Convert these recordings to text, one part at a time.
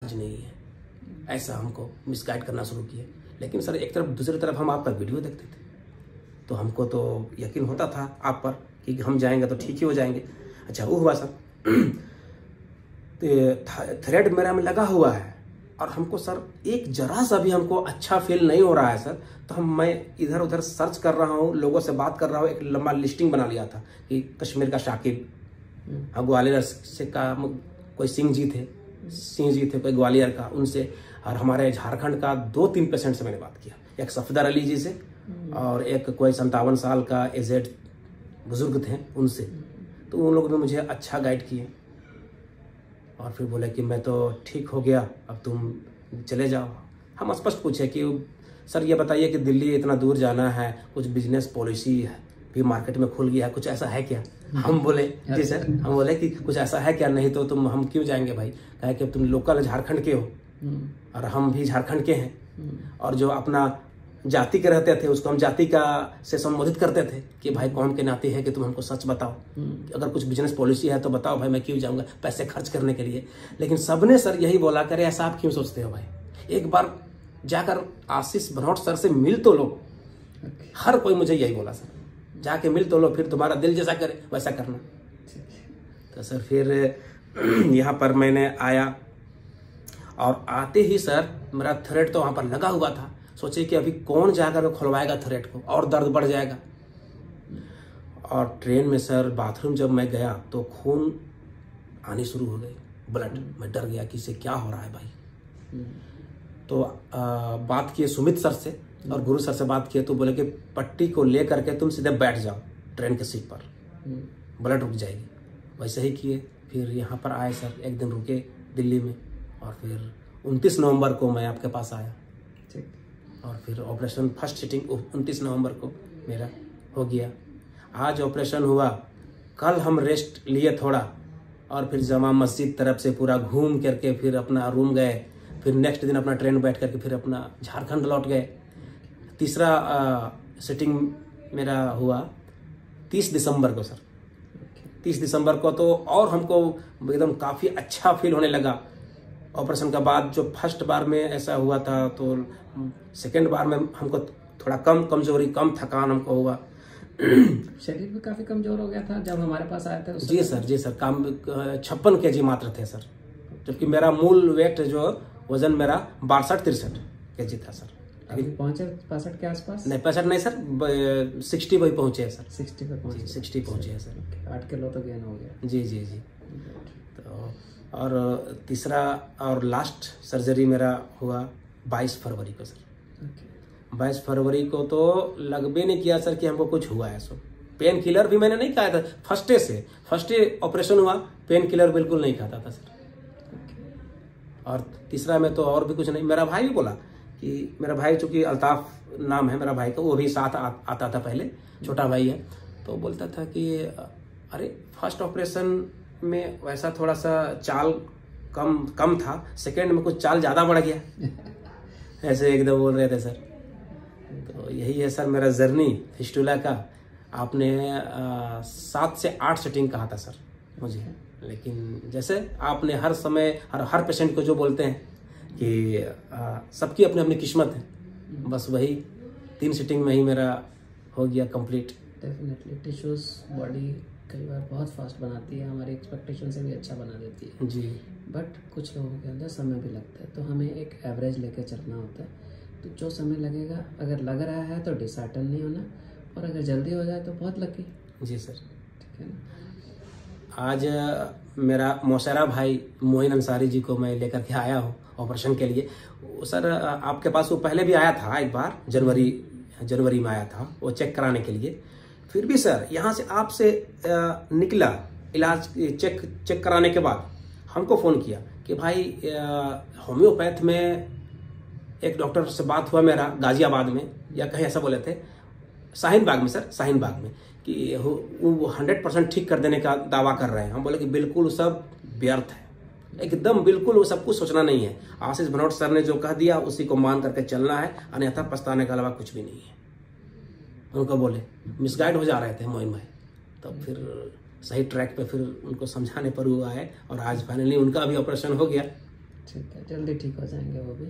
नहीं है, ऐसा हमको मिसगाइड करना शुरू किए। लेकिन सर एक तरफ दूसरी तरफ हम आपका वीडियो देखते थे तो हमको तो यकीन होता था आप पर कि हम जाएंगे तो ठीक ही हो जाएंगे। अच्छा वो हुआ सर, थ्रेड मेरा में लगा हुआ है और हमको सर एक जरा सा भी हमको अच्छा फील नहीं हो रहा है सर। तो मैं इधर उधर सर्च कर रहा हूँ, लोगों से बात कर रहा हूँ, एक लंबा लिस्टिंग बना लिया था कि कश्मीर का शाकिब, ग्वालियर से का कोई सिंह जी थे कोई ग्वालियर का, उनसे, और हमारे झारखंड का 2-3 पेशेंट से मैंने बात किया, एक सफदर अली जी से और एक कोई 57 साल का एजेड बुजुर्ग थे उनसे। तो उन लोगों ने मुझे अच्छा गाइड किए और फिर बोले कि मैं तो ठीक हो गया, अब तुम चले जाओ। हम स्पष्ट पूछे कि सर ये बताइए कि दिल्ली इतना दूर जाना है, कुछ बिजनेस पॉलिसी भी मार्केट में खुल गया है, कुछ ऐसा है क्या? हम बोले जी सर, हम बोले कि कुछ ऐसा है क्या, नहीं तो हम क्यों जाएंगे भाई, कहे कि तुम लोकल झारखंड के हो और हम भी झारखंड के हैं, और जो अपना जाति के रहते थे उसको हम जाति का से संबोधित करते थे कि भाई कौन के नाते है कि तुम हमको सच बताओ, अगर कुछ बिजनेस पॉलिसी है तो बताओ भाई, मैं क्यों जाऊंगा पैसे खर्च करने के लिए। लेकिन सबने सर यही बोला, करे ऐसा आप क्यों सोचते हो भाई, एक बार जाकर आशीष भनोट सर से मिल तो लो। हर कोई मुझे यही बोला सर, जाके मिल तो लो, फिर तुम्हारा दिल जैसा करे वैसा करना। तो सर फिर यहाँ पर मैंने आया और आते ही सर मेरा थ्रेड तो वहाँ पर लगा हुआ था। सोचे कि अभी कौन जाकर खुलवाएगा थ्रेड को, और दर्द बढ़ जाएगा। और ट्रेन में सर बाथरूम जब मैं गया तो खून आनी शुरू हो गई, ब्लड। मैं डर गया कि इसे क्या हो रहा है भाई। तो बात किए सुमित सर से और गुरु सर से बात किए तो बोले कि पट्टी को ले करके तुम सीधे बैठ जाओ ट्रेन के सीट पर, ब्लड रुक जाएगी। वैसे ही किए। फिर यहाँ पर आए सर, एक दिन रुके दिल्ली में और फिर 29 नवंबर को मैं आपके पास आया। और फिर ऑपरेशन फर्स्ट सिटिंग 29 नवंबर को मेरा हो गया। आज ऑपरेशन हुआ, कल हम रेस्ट लिए थोड़ा और फिर जमा मस्जिद तरफ से पूरा घूम करके फिर अपना रूम गए। फिर नेक्स्ट दिन अपना ट्रेन बैठ करके फिर अपना झारखंड लौट गए। तीसरा सिटिंग मेरा हुआ 30 दिसंबर को सर। 30 दिसंबर को तो और हमको एकदम काफ़ी अच्छा फील होने लगा। ऑपरेशन का बाद जो फर्स्ट बार में ऐसा हुआ था तो सेकेंड बार में हमको थोड़ा कम कमजोरी, कम थकान हमको हुआ। शरीर भी काफी कमजोर हो गया था जब हमारे पास आए थे। जी सर, काम 56 kg मात्र थे सर, जबकि मेरा मूल वेट जो वजन मेरा 62-63 kg था सर। अभी पहुंचे 65 के आसपास? नहीं 65 नहीं सर, 60 वही पहुंचे हैं सर। 60 पे पहुंचे? 60 पहुंचे हैं सर। 8 किलो तो गेन हो गया। जी। तो और तीसरा और लास्ट सर्जरी मेरा हुआ 22 फरवरी को सर। 22 फरवरी को तो लगभग नहीं किया सर कि हमको कुछ हुआ है। सो पेन किलर भी मैंने नहीं खाया था। फर्स्ट ऑपरेशन हुआ, पेन किलर बिल्कुल नहीं खाता था सर। और तीसरा में तो और भी कुछ नहीं। मेरा भाई भी बोला कि, मेरा भाई चूंकि अल्ताफ नाम है मेरा भाई का, वो भी साथ आता था पहले, छोटा भाई है, तो बोलता था कि अरे फर्स्ट ऑपरेशन में वैसा थोड़ा सा चाल कम था, सेकेंड में कुछ चाल ज़्यादा बढ़ गया। ऐसे एकदम बोल रहे थे सर। तो यही है सर मेरा जर्नी फिस्टुला का। आपने 7 से 8 सेटिंग कहा था सर मुझे, लेकिन जैसे आपने हर समय हर पेशेंट को जो बोलते हैं कि सबकी अपनी अपनी किस्मत है, बस वही 3 सेटिंग में ही मेरा हो गया कंप्लीट। डेफिनेटली टिश्यूज बॉडी कई बार बहुत फास्ट बनाती है, हमारी एक्सपेक्टेशन से भी अच्छा बना देती है जी। बट कुछ लोगों के अंदर समय भी लगता है, तो हमें एक एवरेज लेके चलना होता है। तो जो समय लगेगा, अगर लग रहा है तो डिसहार्टन नहीं होना, और अगर जल्दी हो जाए तो बहुत लकी। जी सर, ठीक है ना। आज मेरा मौसेरा भाई मोइन अंसारी जी को मैं लेकर के आया हूँ ऑपरेशन के लिए। सर आपके पास वो पहले भी आया था एक बार, जनवरी में आया था वो चेक कराने के लिए। फिर भी सर यहाँ से आपसे निकला इलाज चेक कराने के बाद हमको फ़ोन किया कि भाई होम्योपैथ में एक डॉक्टर से बात हुआ मेरा गाजियाबाद में, या कहीं ऐसा बोले थे, शाहीन बाग में सर, शाहीन बाग में, कि वो 100% ठीक कर देने का दावा कर रहे हैं। हम बोले कि बिल्कुल सब व्यर्थ है, एकदम बिल्कुल वो सब कुछ सोचना नहीं है। आशीष भनोट सर ने जो कह दिया उसी को मान करके चलना है, अन्यथा पछताने के अलावा कुछ भी नहीं है। उनको बोले, मिसगाइड हो जा रहे थे मोइन भाई, तो फिर सही ट्रैक पे फिर उनको समझाने पर हुआ है और आज फाइनली उनका भी ऑपरेशन हो गया। ठीक है, जल्दी ठीक हो जाएंगे वो भी।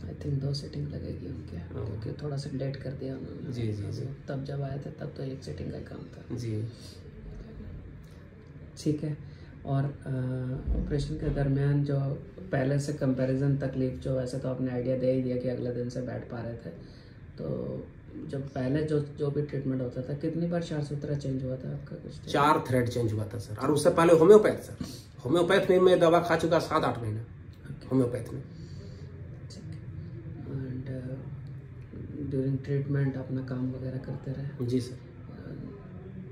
आई थिंक 2 सीटिंग लगेगी उनके, क्योंकि थोड़ा सा लेट कर दिया उन्होंने। जी जी जी। तब जब आए थे तब तो 1 सीटिंग का काम था। जी ठीक है। और ऑपरेशन के दरमियान जो पहले से कंपैरिजन तकलीफ, जो वैसे तो आपने आइडिया दे ही दिया कि अगले दिन से बैठ पा रहे थे, तो जब पहले जो भी ट्रीटमेंट होता था, कितनी बार 4 सूत्रा चेंज हुआ था आपका? कुछ 4 थ्रेड चेंज हुआ था सर। और उससे पहले होम्योपैथ सर, होम्योपैथ में मैं दवा खा चुका 7-8 महीना होम्योपैथ में। एंड ड्यूरिंग ट्रीटमेंट अपना काम वगैरह करते रहे? जी सर।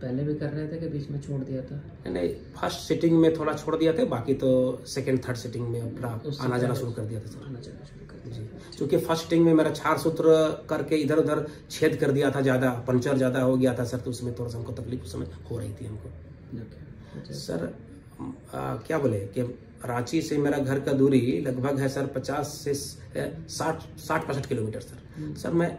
पहले भी कर रहे थे कि बीच में छोड़ दिया था? नहीं, फर्स्ट सिटिंग में थोड़ा छोड़ दिया था, बाकी तो सेकंड थर्ड सिटिंग में अपना आना जाना शुरू कर दिया था सर। आना जाना शुरू कर दिया जी, क्योंकि फर्स्ट सिटिंग में मेरा 4 सूत्र करके इधर उधर छेद कर दिया था, ज़्यादा पंचर ज़्यादा हो गया था सर, तो उसमें थोड़ा सा हमको तकलीफ उस समय हो रही थी हमको। सर क्या बोले कि रांची से मेरा घर का दूरी लगभग है सर 50 से 60-65 किलोमीटर सर। सर मैं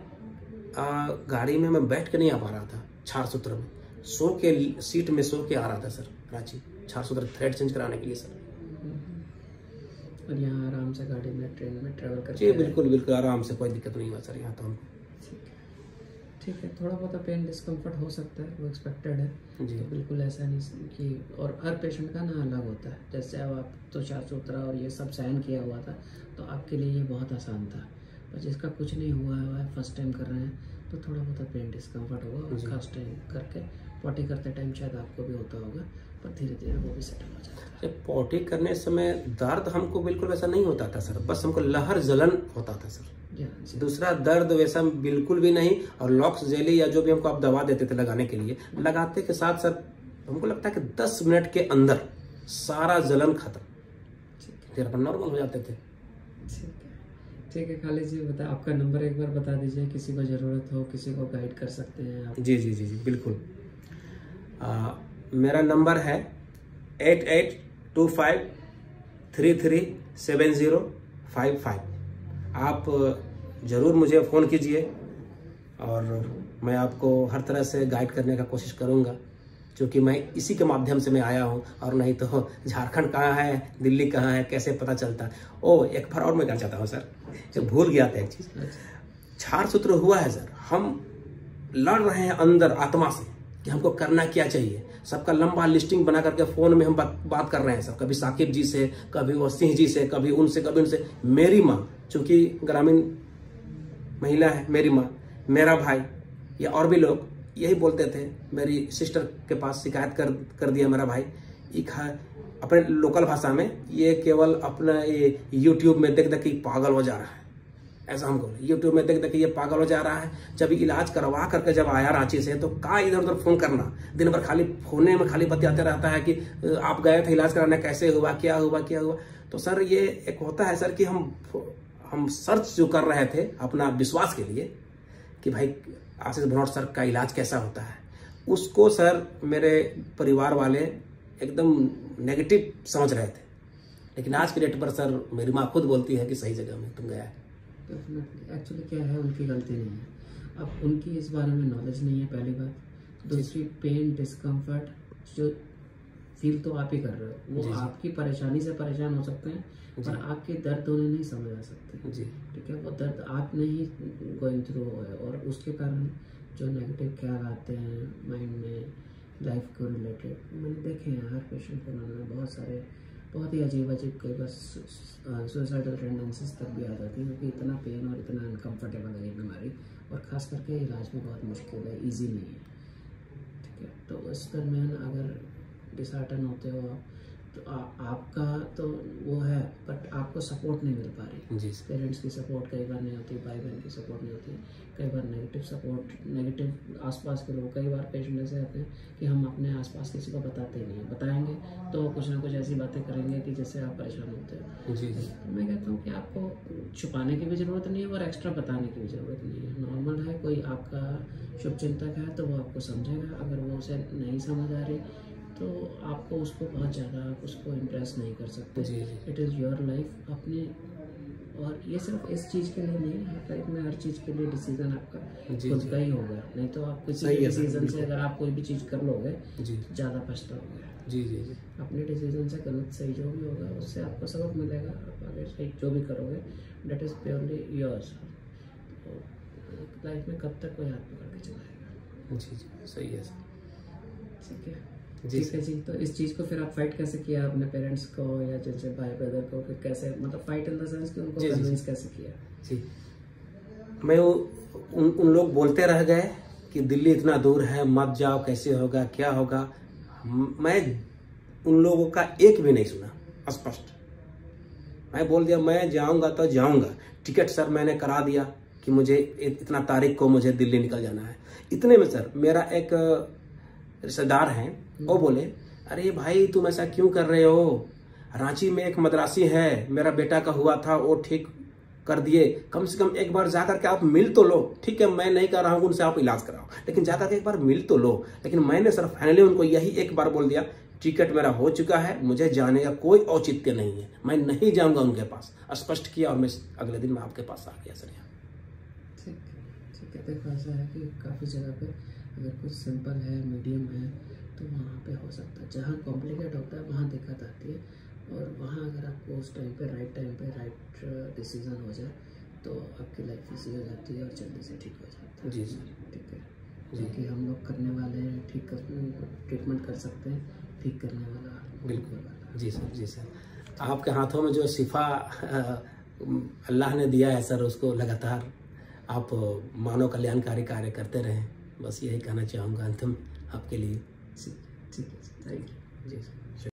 गाड़ी में मैं बैठ के नहीं आ पा रहा था 4 सूत्र में, सो के सीट में सो के आ रहा था सर रांची 4 सूत्र थ्रेड चेंज कराने के लिए सर। और यहाँ आराम से गाड़ी में, ट्रेन में ट्रेवल करके? जी बिल्कुल बिल्कुल आराम से, कोई दिक्कत नहीं हुआ सर यहाँ तो हम। ठीक है। थोड़ा बहुत पेन डिस्कम्फर्ट हो सकता है, वो एक्सपेक्टेड है जी। तो बिल्कुल ऐसा नहीं कि, और हर पेशेंट का ना अलग होता है। जैसे अब आप तो 4 सूत्रा और ये सब सहन किया हुआ था, तो आपके लिए ये बहुत आसान था। पर जिसका कुछ नहीं हुआ है, फर्स्ट टाइम कर रहे हैं, तो थोड़ा बहुत पेन डिस्कम्फर्ट होगा। और खास टाइम करके पॉटी करते टाइम शायद आपको भी होता होगा, पर धीरे धीरे वो भी सेटल हो जाता है। पॉटी करने समय दर्द हमको बिल्कुल वैसा नहीं होता था सर, बस हमको लहर जलन होता था सर। दूसरा दर्द वैसा बिल्कुल भी नहीं। और लॉक्स जेली या जो भी हमको आप दवा देते थे लगाने के लिए, लगाते के साथ सर हमको लगता है कि 10 मिनट के अंदर सारा जलन खत्म, फिर अपन नॉर्मल हो जाते थे। ठीक है खालिद जी, बता आपका नंबर एक बार बता दीजिए, किसी को ज़रूरत हो, किसी को गाइड कर सकते हैं आप। जी जी जी जी बिल्कुल। मेरा नंबर है 8825337055। आप ज़रूर मुझे फ़ोन कीजिए और मैं आपको हर तरह से गाइड करने का कोशिश करूँगा, क्योंकि मैं इसी के माध्यम से मैं आया हूँ। और नहीं तो झारखंड कहाँ है, दिल्ली कहाँ है, कैसे पता चलता। एक बार और मैं कहना चाहता हूँ सर, जो भूल गया था एक चीज़। 4 सूत्र हुआ है सर, हम लड़ रहे हैं अंदर आत्मा से कि हमको करना क्या चाहिए। सबका लंबा लिस्टिंग बना करके फ़ोन में हम बात कर रहे हैं सब, कभी साकिब जी से, कभी वो सिंह जी से, कभी उनसे, कभी उनसे। मेरी माँ, चूँकि ग्रामीण महिला है, मेरी माँ, मेरा भाई या और भी लोग यही बोलते थे। मेरी सिस्टर के पास शिकायत कर दिया मेरा भाई, अपने लोकल भाषा में, ये केवल अपना ये यूट्यूब में देख देख के पागल हो जा रहा है, ऐसा हमको यूट्यूब में देख देख के ये पागल हो जा रहा है। जब इलाज करवा करके जब आया रांची से, तो का इधर उधर फ़ोन करना, दिन भर खाली फोने में खाली बतियाते रहता है कि आप गए थे इलाज कराने, कैसे हुआ, क्या हुआ, क्या हुआ। तो सर ये एक होता है सर कि हम सर्च जो कर रहे थे अपना विश्वास के लिए कि भाई आशीष भनोट सर का इलाज कैसा होता है, उसको सर मेरे परिवार वाले एकदम नेगेटिव समझ रहे थे। लेकिन आज के डेट पर सर मेरी माँ खुद बोलती है कि सही जगह में तुम गया है। एक्चुअली क्या है, उनकी गलती नहीं है, अब उनकी इस बारे में नॉलेज नहीं है, पहली बात। दूसरी, पेन डिस्कम्फर्ट जो फील तो आप ही कर रहे हो, वो आपकी परेशानी से परेशान हो सकते हैं, पर आपके दर्द उन्हें नहीं समझ आ सकते। जी ठीक है, वो दर्द आप नहीं गोइंग थ्रू है, और उसके कारण जो नेगेटिव ख्याल आते हैं माइंड में लाइफ को रिलेटेड, मैंने देखे हैं हर पेशेंट को, उन्होंने बहुत सारे बहुत ही अजीब कई बार सुसाइडल टेंडेंसीज तक भी आ जाती है, क्योंकि इतना पेन और इतना अनकम्फर्टेबल है ये बीमारी, और ख़ास करके इलाज में बहुत मुश्किल है, ईजी नहीं है। ठीक है, तो उस दरमियान अगर डिसहार्टन होते हो तो आपका तो वो है, बट आपको सपोर्ट नहीं मिल पा रही। जी, पेरेंट्स की सपोर्ट कई बार नहीं होती, भाई बहन की सपोर्ट नहीं होती, कई बार नेगेटिव सपोर्ट, नेगेटिव आसपास के लोग, कई बार पेशेंट ऐसे आते हैं कि हम अपने आसपास किसी को बताते ही नहीं, बताएंगे तो कुछ ना कुछ ऐसी बातें करेंगे कि जिससे आप परेशान होते हो। जी जी। मैं कहता हूँ कि आपको छुपाने की भी ज़रूरत नहीं है और एक्स्ट्रा बताने की भी ज़रूरत नहीं है। नॉर्मल है, कोई आपका शुभचिंतक है तो वो आपको समझेगा, अगर वो उसे नहीं समझ आ रही तो आपको उसको बहुत ज़्यादा आप उसको इम्प्रेस नहीं कर सकते। इट इज़ योर लाइफ अपने, और ये सिर्फ इस चीज़ के लिए नहीं है, लाइफ में हर चीज़ के लिए डिसीजन आपका खुद का ही होगा, नहीं तो आप किसी भी डिसीजन से अगर आप कोई भी चीज़ कर लोगे ज़्यादा पछताओगे। जी जी जी। अपने डिसीजन से गलत सही जो भी होगा उससे आपको सबक मिलेगा, आप आगे सही जो भी करोगे डेट इज़ प्योरली योर्स। तो लाइफ में कब तक कोई हाथ पकड़ के चलाएगा। जी जी सही है सर। ठीक है ठीक है जी। तो इस चीज़ को फिर आप फाइट कैसे किया अपने पेरेंट्स को या जैसे भाई ब्रदर को, कि कैसे मतलब फाइट इन द सेंस कि उनको कन्विंस कैसे किया? जी मैं उन लोग बोलते रह गए कि दिल्ली इतना दूर है मत जाओ, कैसे होगा क्या होगा। मैं उन लोगों का एक भी नहीं सुना, स्पष्ट मैं बोल दिया मैं जाऊंगा तो जाऊंगा। टिकट सर मैंने करा दिया कि मुझे इतना तारीख को मुझे दिल्ली निकल जाना है। इतने में सर मेरा एक रिश्तेदार हैं, वो बोले अरे भाई तुम ऐसा क्यों कर रहे हो, रांची में एक मद्रासी है, मेरा बेटा का हुआ था वो ठीक कर दिए, कम से कम एक बार जाकर के आप मिल तो लो। ठीक है मैं नहीं कर रहा हूँ उनसे आप इलाज कराओ, लेकिन जाकर के एक बार मिल तो लो। लेकिन मैंने सर फाइनली उनको यही एक बार बोल दिया टिकट मेरा हो चुका है, मुझे जाने का कोई औचित्य नहीं है, मैं नहीं जाऊंगा उनके पास। स्पष्ट किया और मैं अगले दिन मैं आपके पास आ गया सर यहाँ। ठीक है। देखो ऐसा है कि काफ़ी जगह पे अगर कुछ सिंपल है मीडियम है तो वहाँ पे हो सकता है, जहाँ कॉम्प्लिकेट होता है वहाँ दिक्कत आती है। और वहाँ अगर आपको उस टाइम पे राइट डिसीजन हो जाए तो आपकी लाइफ इजी हो जाती है और जल्दी से ठीक हो जाती है। जी सर ठीक है। क्योंकि हम लोग करने वाले हैं, ठीक ट्रीटमेंट कर सकते हैं, ठीक करने वाला बिल्कुल वाला। जी सर जी सर। आपके हाथों में जो शिफा अल्लाह ने दिया है सर, उसको लगातार आप मानव कल्याणकारी कार्य करते रहें, बस यही कहना चाहूँगा अंतिम आपके लिए। ठीक है थैंक यू। Ji sir.